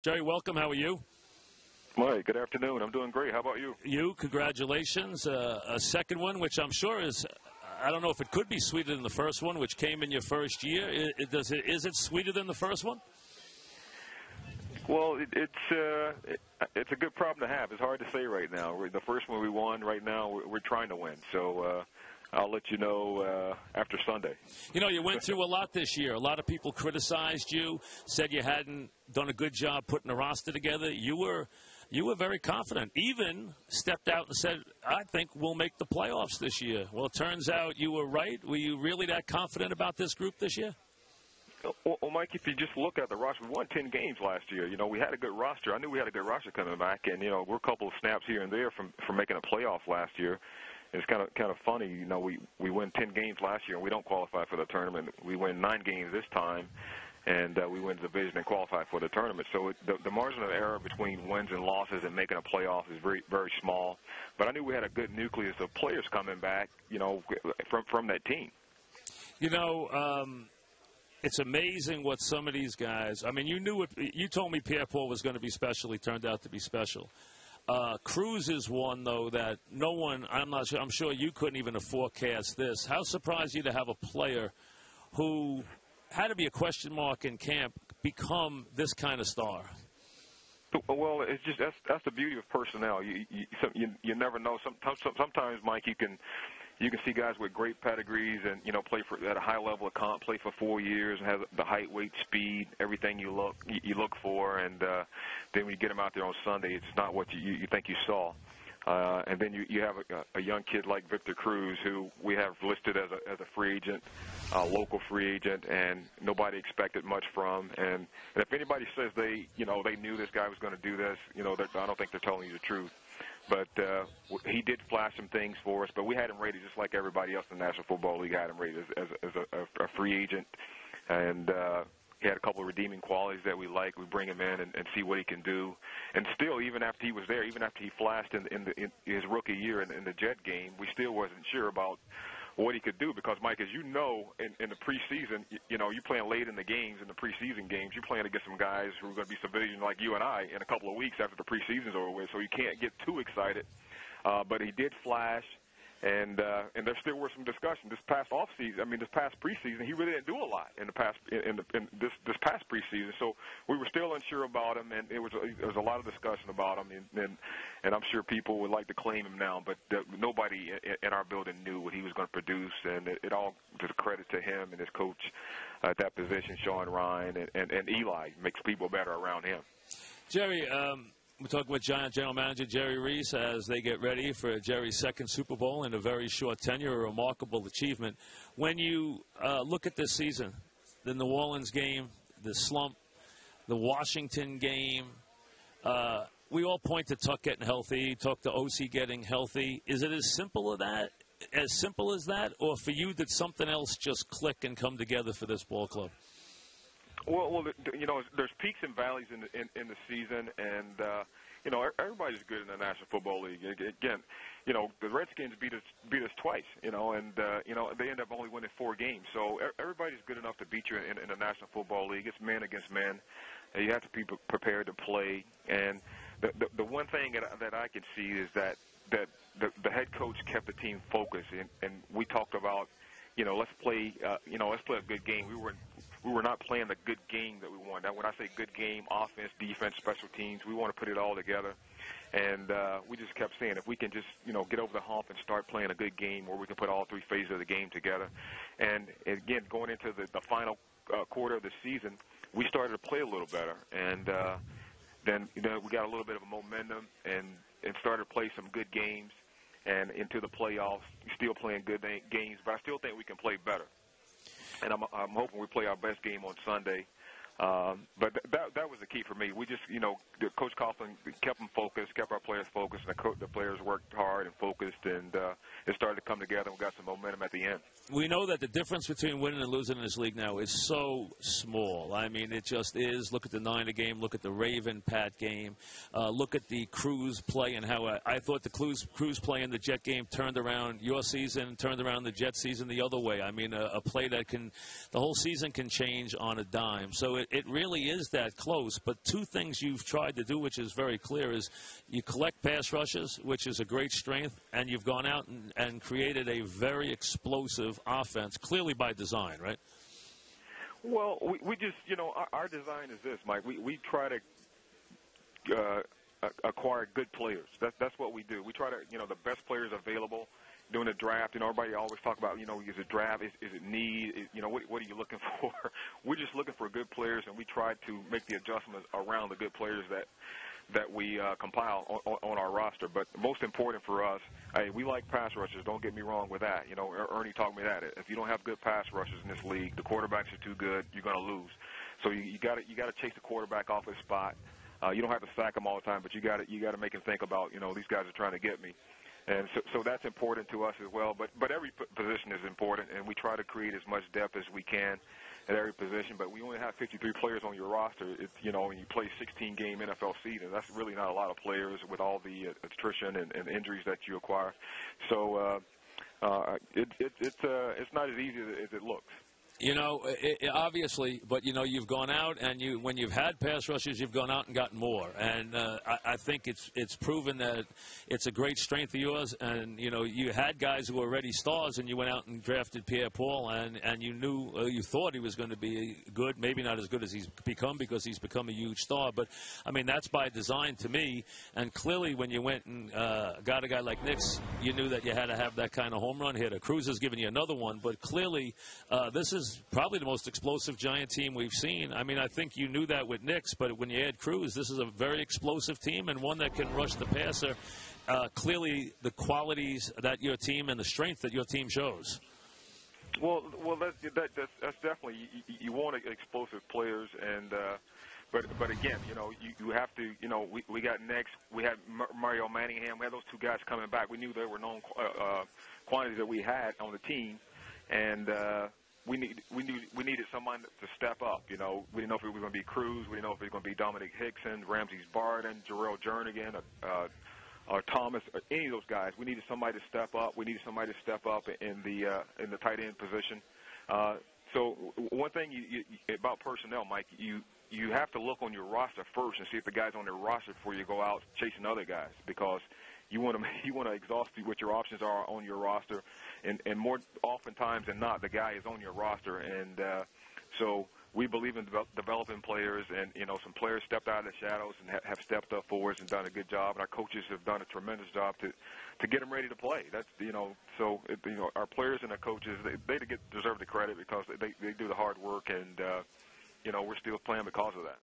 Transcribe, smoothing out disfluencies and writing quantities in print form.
Jerry, welcome. How are you? Mike, good afternoon. I'm doing great. How about you? Congratulations. A second one, which I'm sure is, I don't know if it could be sweeter than the first one, which came in your first year. Is it sweeter than the first one? Well, it's a good problem to have. It's hard to say right now. The first one we won. Right now, we're trying to win. So I'll let you know after Sunday. You know, you went through a lot this year. A lot of people criticized you, said you hadn't done a good job putting a roster together. You were very confident. Even stepped out and said, I think we'll make the playoffs this year. Well, it turns out you were right. Were you really that confident about this group this year? Well, Mike, if you just look at the roster, we won 10 games last year. You know, we had a good roster. I knew we had a good roster coming back, and, you know, we're a couple of snaps here and there from making a playoff last year. It's kind of funny, you know, we win 10 games last year and we don't qualify for the tournament. We win 9 games this time, and we win the division and qualify for the tournament. So the margin of error between wins and losses and making a playoff is very, very small. But I knew we had a good nucleus of players coming back, you know, from that team. You know, it's amazing what some of these guys. I mean, you told me Pierre-Paul was going to be special. He turned out to be special. Cruz is one, though, that no one, I'm sure you couldn't even have forecast this. How surprised you to have a player who had to be a question mark in camp become this kind of star? Well, it's just that's the beauty of personnel. You never know. Sometimes, Mike, you can see guys with great pedigrees and, you know, play at a high level of comp, play for 4 years and have the height, weight, speed, everything you look for, and then when you get them out there on Sunday, it's not what you think you saw. And then you have a young kid like Victor Cruz, who we have listed as a free agent, local free agent, and nobody expected much from. And if anybody says they knew this guy was going to do this, you know, I don't think they're telling you the truth. But he did flash some things for us, but we had him rated just like everybody else in the National Football League had him rated as a free agent. And he had a couple of redeeming qualities that we like. We bring him in and see what he can do. And still, even after he was there, even after he flashed in his rookie year in the Jet game, we still wasn't sure about what he could do because, Mike, as you know, in the preseason, you know, you're playing late in the games, in the preseason games, you're playing against some guys who are going to be civilians like you and I in a couple of weeks after the preseason's over with, so you can't get too excited. But he did flash, and there still were some discussions this past preseason. He really didn't do a lot in this past preseason, so we were still unsure about him, and there was a lot of discussion about him, and I'm sure people would like to claim him now, but nobody in our building knew what he was going to produce, and it all to the credit to him and his coach at that position, Sean Ryan, and Eli makes people better around him. Jerry, we're talking with Giant General Manager Jerry Reese as they get ready for Jerry's second Super Bowl in a very short tenure, a remarkable achievement. When you look at this season, the New Orleans game, the slump, the Washington game, we all point to Tuck getting healthy, talk to OC getting healthy. Is it as simple as that, or for you did something else just click and come together for this ball club? Well, you know, there's peaks and valleys in the season, and you know, everybody's good in the National Football League. Again, you know, the Redskins beat us twice, you know, and you know, they end up only winning 4 games. So everybody's good enough to beat you in the National Football League. It's man against man. You have to be prepared to play. And the one thing that I can see is that the head coach kept the team focused, and we talked about, you know, let's play a good game. We were not playing the good game that we want. Now, when I say good game, offense, defense, special teams, we want to put it all together. And we just kept saying, if we can just, you know, get over the hump and start playing a good game where we can put all 3 phases of the game together. And again, going into the final quarter of the season, we started to play a little better. And then, you know, we got a little bit of a momentum and started to play some good games. And into the playoffs, still playing good games, but I still think we can play better. And I'm hoping we play our best game on Sunday. But that was the key for me. We just, you know, Coach Coughlin kept them focused, kept our players focused, and the players worked hard and focused, and it started to come together, and we got some momentum at the end. We know that the difference between winning and losing in this league now is so small. I mean, it just is. Look at the Niner game. Look at the Raven-Pat game. Look at the Cruz play and how I thought the Cruz play in the Jet game turned around your season, turned around the Jet season the other way. I mean, a play that the whole season can change on a dime. So it really is that close. But two things you've tried to do, which is very clear, is you collect pass rushes, which is a great strength, and you've gone out and created a very explosive offense, clearly by design, right? Well, we just, our design is this, Mike. We try to acquire good players. That's what we do. We try to, the best players available during the draft. Everybody always talk about, is it draft? Is it need? What are you looking for? We're just looking for good players, and we try to make the adjustments around the good players that we compile on our roster. But most important for us, we like pass rushers. Don't get me wrong with that. Ernie taught me that. If you don't have good pass rushers in this league, the quarterbacks are too good. You're going to lose. So you got to chase the quarterback off his spot. You don't have to sack him all the time, but you got to make him think about, these guys are trying to get me. And so that's important to us as well. But every position is important, and we try to create as much depth as we can at every position. But we only have 53 players on your roster. It's, when you play 16-game NFL season, that's really not a lot of players with all the attrition and injuries that you acquire. So it's not as easy as it looks. Obviously, but, you've gone out and when you've had pass rushes, you've gone out and gotten more. And I think it's proven that it's a great strength of yours. And, you had guys who were already stars, and you went out and drafted Pierre-Paul, and you knew, you thought he was going to be good, maybe not as good as he's become because he's become a huge star. But, that's by design to me. And clearly when you went and got a guy like Nix, you knew that you had to have that kind of home run hitter. Cruz has given you another one, but clearly this is probably the most explosive Giant team we've seen. I think you knew that with Nix, but when you add Cruz, this is a very explosive team and one that can rush the passer. Clearly, the qualities that your team and the strength that your team shows. Well, that's definitely you want explosive players, and but again, you have to, we got Nix, we had Mario Manningham, we had those two guys coming back. We knew they were known quantities that we had on the team, and we needed someone to step up. We didn't know if it was going to be Cruz. We didn't know if it was going to be Dominic Hickson, Ramses Barden, Jarrell Jernigan, or Thomas, or any of those guys. We needed somebody to step up. We needed somebody to step up in the tight end position. So one thing about personnel, Mike, you have to look on your roster first and see if the guy's on their roster before you go out chasing other guys, because you want to exhaust what your options are on your roster, and more oftentimes than not, the guy is on your roster, and so we believe in developing players, and some players stepped out of the shadows and have stepped up forwards and done a good job, and our coaches have done a tremendous job to get them ready to play. That's our players and our coaches, they deserve the credit because they do the hard work, and we're still playing because of that.